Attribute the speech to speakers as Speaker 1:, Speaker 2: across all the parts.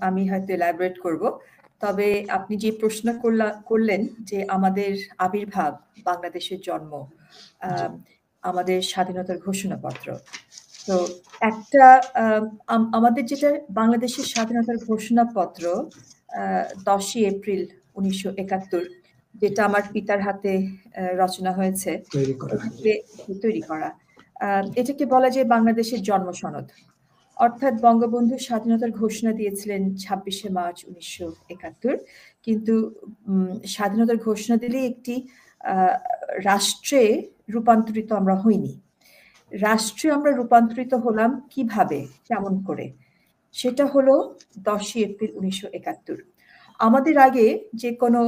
Speaker 1: আমি হয়তো এলাবোরেট করব। তবে আপনি যে প্রশ্ন করলেন যে আমাদের আবির্ভাব, বাংলাদেশের জন্ম, আমাদের স্বাধীনতার ঘোষণাপত্র। তো একটা আমাদের যেটা বাংলাদেশের স্বাধীনতার ঘোষণাপত্র 10ই এপ্রিল 1971, যেটা আমার পিতার হাতে রচনা হয়েছে, তৈরি করা। এটাকে বলা যায় বাংলাদেশের জন্ম সনদ। অর্থাৎ বঙ্গবন্ধু স্বাধীনতার ঘোষণা দিয়েছিলেন 26শে মার্চ 1971, কিন্তু স্বাধীনতার ঘোষণা দিলে একটি রাষ্ট্রে রূপান্তরিত আমরা হইনি। রাষ্ট্রে আমরা রূপান্তরিত হলাম কিভাবে, কেমন করে? সেটা হলো 10ই এপ্রিল 1971। আমাদের আগে যে কোনো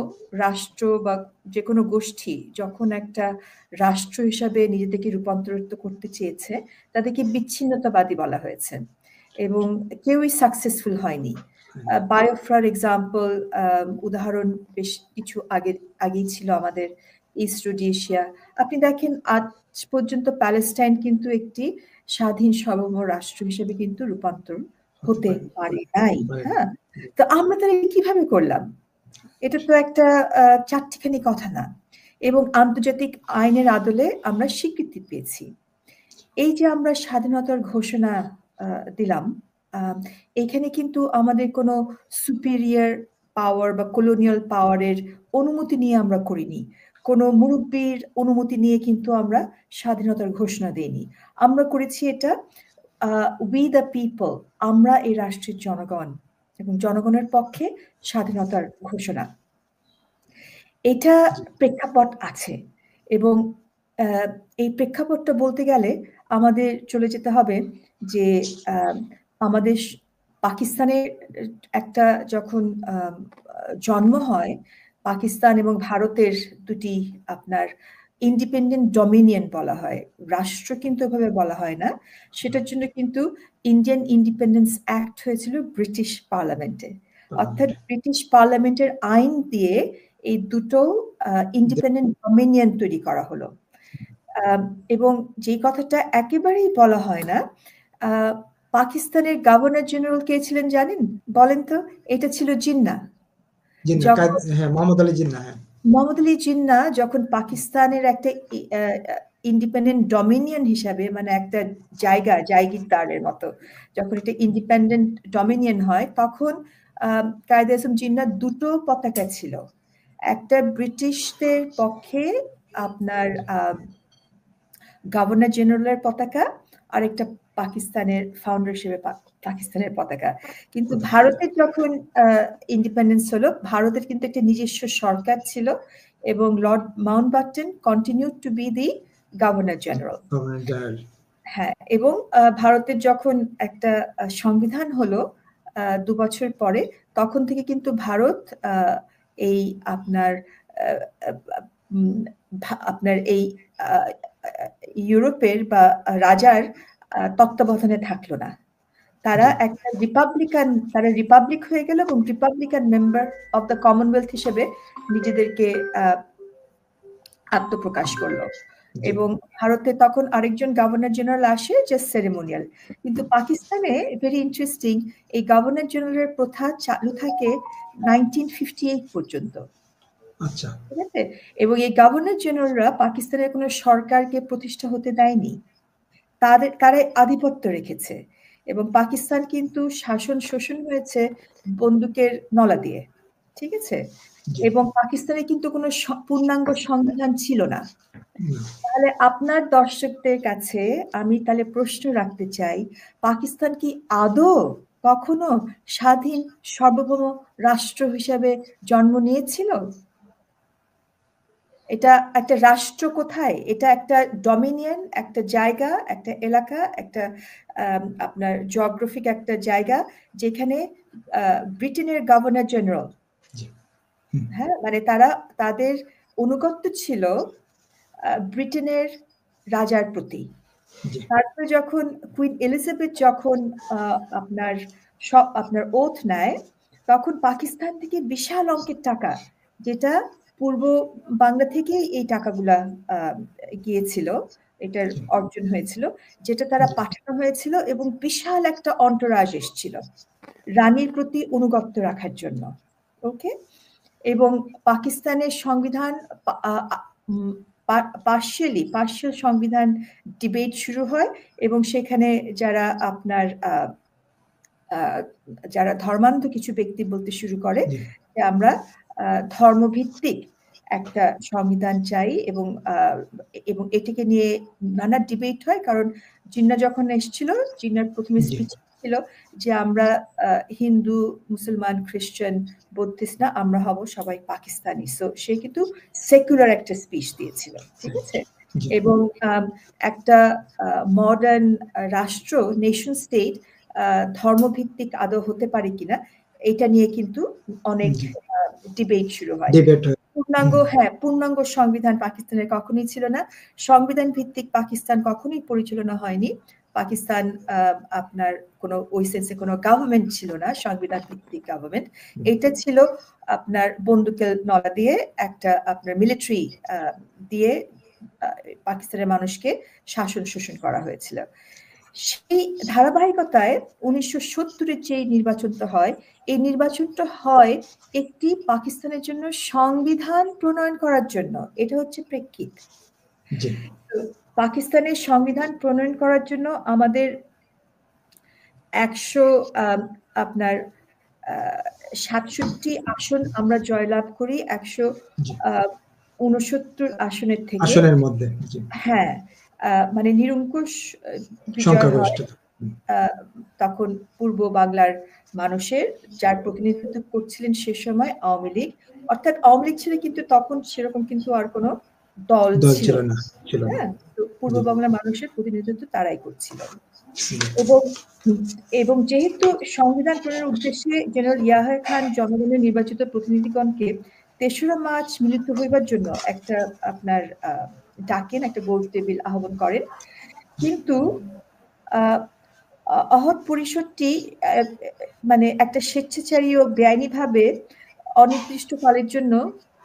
Speaker 1: রাষ্ট্র বা যে কোনো গোষ্ঠী যখন একটা রাষ্ট্র হিসাবে নিজেদেরকে রূপান্তরিত করতে চেয়েছে, তাদেরকে বিচ্ছিন্নতাবাদী বলা হয়েছে এবং কেউই সাকসেসফুল হয়নি। বায়োফ্রার এক্সাম্পল, উদাহরণ বেশ কিছু আগেই ছিল আমাদের ইস্ট রোডেশিয়া। আপনি দেখেন আজ পর্যন্ত প্যালেস্টাইন কিন্তু একটি স্বাধীন সার্বভৌম রাষ্ট্র হিসেবে কিন্তু রূপান্তর হতে পারে নাই। হ্যাঁ, তো আমরা তাহলে কিভাবে করলাম? এটা তো একটা চারটিখানি কথা না, এবং আন্তর্জাতিক আইনের আদলে আমরা স্বীকৃতি পেয়েছি। এই যে আমরা স্বাধীনতার ঘোষণা দিলাম, এখানে কিন্তু আমাদের কোনো সুপিরিয়র পাওয়ার বা কলোনিয়াল পাওয়ারের অনুমতি নিয়ে আমরা করিনি, কোনো মুরব্বীর অনুমতি নিয়ে কিন্তু আমরা স্বাধীনতার ঘোষণা দিইনি। আমরা করেছি এটা উই দ্য পিপল, আমরা এই রাষ্ট্রের জনগণ এবং জনগণের পক্ষে স্বাধীনতার ঘোষণা। এটা প্রেক্ষাপট আছে, এবং এই প্রেক্ষাপটটা বলতে গেলে আমাদের চলে যেতে হবে যে আমাদের পাকিস্তানের একটা যখন জন্ম হয়, পাকিস্তান এবং ভারতের দুটি আপনার ইন্ডিপেন্ডেন্ট ডমিনিয়ন বলা হয়, রাষ্ট্র কিন্তু এভাবে বলা হয় না। সেটার জন্য কিন্তু ইন্ডিয়ান ইন্ডিপেন্ডেন্স অ্যাক্ট হয়েছিল ব্রিটিশ পার্লামেন্টে, অর্থাৎ ব্রিটিশ পার্লামেন্টের আইন দিয়ে এই দুটো ইন্ডিপেন্ডেন্ট ডমিনিয়ন তৈরি করা হলো। এবং যে কথাটা একেবারেই বলা হয় না, পাকিস্তানের গভর্নর জেনারেল কে ছিলেন জানেন? বলেন তো। এটা ছিল জিন্নাহ।
Speaker 2: মোহাম্মদ আলী জিন্নাহ।
Speaker 1: মোহাম্মদ আলী জিন্নাহ যখন পাকিস্তানের একটা ইন্ডিপেন্ডেন্ট ডমিনিয়ন হিসাবে, মানে একটা জায়গিরদারের মতো, যখন এটা ইন্ডিপেন্ডেন্ট ডমিনিয়ন হয়, তখন কায়েদ আজম জিন্নাহ দুটো পতাকা ছিল। একটা ব্রিটিশদের পক্ষে আপনার গভর্নর জেনারেলের পতাকা, আর একটা পাকিস্তানের ফাউন্ডার হিসেবে পাকিস্তানের পতাকা। কিন্তু ভারতের যখন ইন্ডিপেন্ডেন্স হলো, ভারতের কিন্তু একটা নিজস্ব সরকার ছিল, এবং Lord Mountbatten continued to be the governor general. হ্যাঁ, এবং ভারতের যখন একটা সংবিধান হলো 2 বছর পরে, তখন থেকে কিন্তু ভারত এই আপনার এই ইউরোপের বা রাজার তত্ত্বাবধানে থাকলো না। তারা একটা রিপাবলিক হয়ে গেল, এবং Republican member of the Commonwealth হিসেবে নিজেদেরকে আত্মপ্রকাশ করলো। এবং ভারতে তখন আরেকজন গভর্নর জেনারেল আসে, জাস্ট সেরেমোনিয়াল। কিন্তু পাকিস্তানে ভেরি ইন্টারেস্টিং, এই গভর্নর জেনারেলের প্রথা চালু থাকে 1958 পর্যন্ত।
Speaker 2: আচ্ছা,
Speaker 1: ঠিক আছে। এবং এই গভর্নর জেনারেলরা পাকিস্তানের কোনো সরকারকে প্রতিষ্ঠা হতে দেয়নি, তারা আধিপত্য রেখেছে, এবং পাকিস্তান কিন্তু শাসন শোষণ হয়েছে বন্দুকের নলা দিয়ে। ঠিক আছে। এবং পাকিস্তানে কিন্তু কোনো পূর্ণাঙ্গ সংবিধান ছিল না। তাহলে আপনার দর্শকদের কাছে আমি তাহলে প্রশ্ন রাখতে চাই, পাকিস্তান কি আদৌ কখনো স্বাধীন সার্বভৌম রাষ্ট্র হিসাবে জন্ম নিয়েছিল? এটা একটা রাষ্ট্র কোথায়? এটা একটা ডমিনিয়ন, একটা জায়গা, একটা এলাকা, একটা আপনার জিওগ্রাফিক একটা জায়গা, যেখানে ব্রিটেনের গভর্নর জেনারেল, হ্যাঁ, মানে তাদের অনুগত্য ছিল ব্রিটেনের রাজার প্রতি। তারপরে যখন কুইন এলিজাবেথ যখন আপনার ওথ নেয়, তখন পাকিস্তান থেকে বিশাল অঙ্কের টাকা, যেটা পূর্ব বাংলা থেকে এই টাকাগুলা গিয়েছিল, এটার
Speaker 2: জি।
Speaker 1: অর্জন হয়েছিল, যেটা তারা
Speaker 2: জি।
Speaker 1: পাঠানো হয়েছিল এবং বিশাল একটা অন্তরাজ এসেছিল রানীর প্রতি অনুগত্য রাখার জন্য। ওকে? এবং পাকিস্তানের সংবিধান পার্শিয়াল সংবিধান ডিবেট শুরু হয় এবং সেখানে যারা আপনার যারা ধর্মান্ধ কিছু ব্যক্তি বলতে শুরু করে
Speaker 2: জি।
Speaker 1: যে আমরা ধর্মভিত্তিক একটা সংবিধান চাই এবং এটিকে নিয়ে নানা ডিবেট হয়, কারণ জিন্না যখন এসেছিল, জিন্নার প্রথমে
Speaker 2: জি।
Speaker 1: স্পিচ ছিল যে আমরা হিন্দু, মুসলমান, খ্রিস্টান, বৌদ্ধিস্ট না, আমরা হব সবাই পাকিস্তানি। সো সে কিন্তু সেকুলার একটা স্পিচ দিয়েছিল, ঠিক আছে?
Speaker 2: জি।
Speaker 1: এবং একটা মডার্ন রাষ্ট্র, নেশন স্টেট ধর্মভিত্তিক আদৌ হতে পারে কিনা এটা নিয়ে কিন্তু অনেক
Speaker 2: জি।
Speaker 1: ডিবেট শুরু হয়।
Speaker 2: ডিবেট হয়।
Speaker 1: পূর্ণাঙ্গ সংবিধান পাকিস্তানের কখনোই ছিল না। সংবিধান ভিত্তিক পাকিস্তান কখনোই পরিচালনা হয়নি। পাকিস্তান আপনার কোনো ওই সেন্সে কোনো গভর্নমেন্ট ছিল না, সংবিধান ভিত্তিক গভর্নমেন্ট। এটা ছিল আপনার বন্দুকের নলা দিয়ে একটা আপনার মিলিটারি দিয়ে পাকিস্তানের মানুষকে শাসন শোষণ করা হয়েছিল। সেই ধারাবাহিকতায় 1970-এর যে নির্বাচনটা হয়, এই নির্বাচনটা হয় একটি পাকিস্তানের জন্য সংবিধান প্রণয়ন করার জন্য। এটা হচ্ছে প্রেক্ষিত।
Speaker 2: জি।
Speaker 1: পাকিস্তানের সংবিধান প্রণয়ন করার জন্য আমাদের 67 আসন আমরা জয়লাভ করি 169 আসনের থেকে।
Speaker 2: আসনের মধ্যে। জি।
Speaker 1: হ্যাঁ, মানে নিরঙ্কুশ বিজয় হয়
Speaker 2: সংখ্যাগরিষ্ঠতা।
Speaker 1: তখন পূর্ব বাংলার মানুষের, যার প্রতিনিধিত্ব করছিলেন সে সময় আওয়ামী লীগ। অর্থাৎ আওয়ামী লীগ ছিল, কিন্তু তখন সেরকম কিন্তু আর কোনো দল ছিল
Speaker 2: না।
Speaker 1: হ্যাঁ, তো পূর্ব
Speaker 2: জি।
Speaker 1: বাংলার মানুষের প্রতিনিধিত্ব তারাই করছিল।
Speaker 2: জি।
Speaker 1: এবং যেহেতু সংবিধান প্রণয়নের উদ্দেশ্যে জেনারেল ইয়াহিয়া খান জনগণের নির্বাচিত প্রতিনিধিগণকে ৩রা মার্চ মিলিত হইবার জন্য একটা আপনার ডাকেন, একটা গোল টেবিল আহ্বান করেন, কিন্তু অহৎ পরিষদটি মানে একটা স্বেচ্ছাচারী ও বেআইনিভাবে অনির্দিষ্টকালের জন্য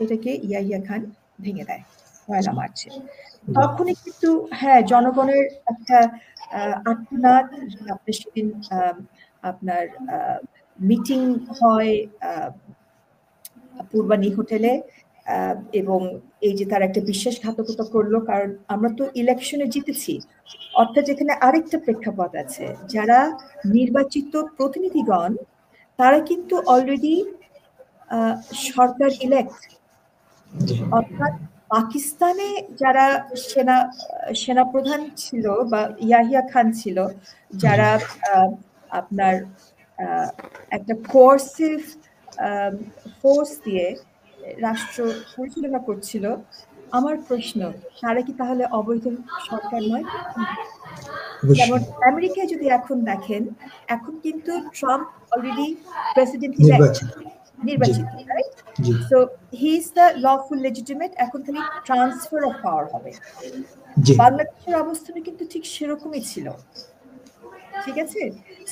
Speaker 1: এটাকে ইয়াহিয়া খান ভেঙে দেয় ১ মার্চে। তখনই কিন্তু হ্যাঁ, জনগণের একটা আর্তনাদ, আপনার সেদিন আপনার মিটিং হয় পূর্বানী হোটেলে, এবং এই যে তারা একটা বিশ্বাসঘাতকতা করলো, কারণ আমরা তো ইলেকশনে জিতেছি, অর্থাৎ যেখানে আরেকটা প্রেক্ষাপট আছে, যারা নির্বাচিত প্রতিনিধিগণ তারা কিন্তু অলরেডি সরকার ইলেক্ট, অর্থাৎ পাকিস্তানে যারা সেনাপ্রধান ছিল বা ইয়াহিয়া খান ছিল, যারা আপনার একটা কোয়ার্সিভ ফোর্স দিয়ে রাষ্ট্র পরিচালনা করছিল। আমার প্রশ্ন, তারা কি তাহলে অবৈধ সরকার নয়? যেমন আমেরিকায় যদি এখন দেখেন, এখন কিন্তু ট্রাম্প অলরেডি প্রেসিডেন্ট ইলেক্ট, নির্বাচিত, right? So he is the lawful legitimate, এখন খালি ট্রান্সফার অফ পাওয়ার হবে। বাংলাদেশের অবস্থানে কিন্তু ঠিক সেরকমই ছিল, ঠিক আছে?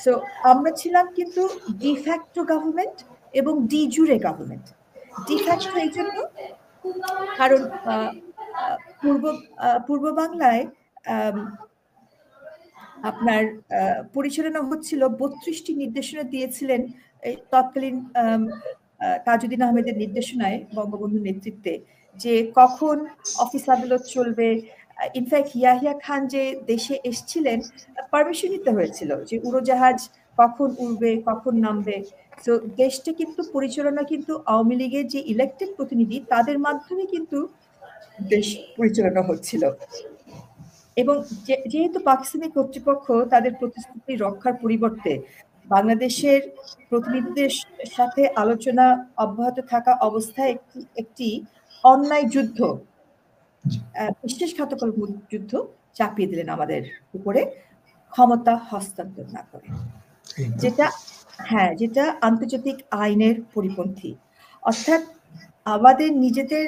Speaker 1: সো আমরা ছিলাম কিন্তু ডিফ্যাক্টো গভর্নমেন্ট এবং ডি জুরে গভর্নমেন্ট। ডিফ্যাক্টো এই জন্য কারণ পূর্ব বাংলায় আপনার পরিচালনা হচ্ছিল, ৩২টি নির্দেশনা দিয়েছিলেন তৎকালীন তাজউদ্দিন আহমেদের নির্দেশনায়, বঙ্গবন্ধুর নেতৃত্বে, যে কখন অফিস আদালত চলবে। ইনফ্যাক্ট ইয়াহিয়া খান যে দেশে এসেছিলেন, পারমিশন নিতে হয়েছিল যে উড়োজাহাজ কখন উড়বে, কখন নামবে। তো দেশটা কিন্তু পরিচালনা কিন্তু আওয়ামী লীগের যে ইলেক্টেড প্রতিনিধি তাদের মাধ্যমে কিন্তু দেশ পরিচালনা হচ্ছিল। এবং যেহেতু পাকিস্তানি কর্তৃপক্ষ তাদের প্রতিশ্রুতি রক্ষার পরিবর্তে বাংলাদেশের প্রতিনিধিদের সাথে আলোচনা অব্যাহত থাকা অবস্থায় একটি অন্যায় যুদ্ধ, বিশ্বাসঘাতকতামূলক যুদ্ধ চাপিয়ে দিলেন আমাদের উপরে, ক্ষমতা হস্তান্তর না করে, যেটা আন্তর্জাতিক আইনের পরিপন্থী। অর্থাৎ আমাদের নিজেদের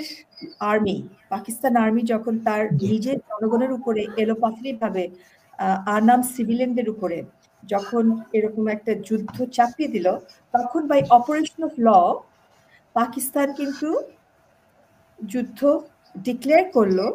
Speaker 1: আর্মি, পাকিস্তান আর্মি যখন তার নিজের জনগণের উপরে এলোপাথারিভাবে আনাম সিভিলিয়ানদের উপরে যখন এরকম একটা যুদ্ধ চাপিয়ে দিল, তখন by operation of law Pakistan কিন্তু যুদ্ধ ডিক্লেয়ার করলো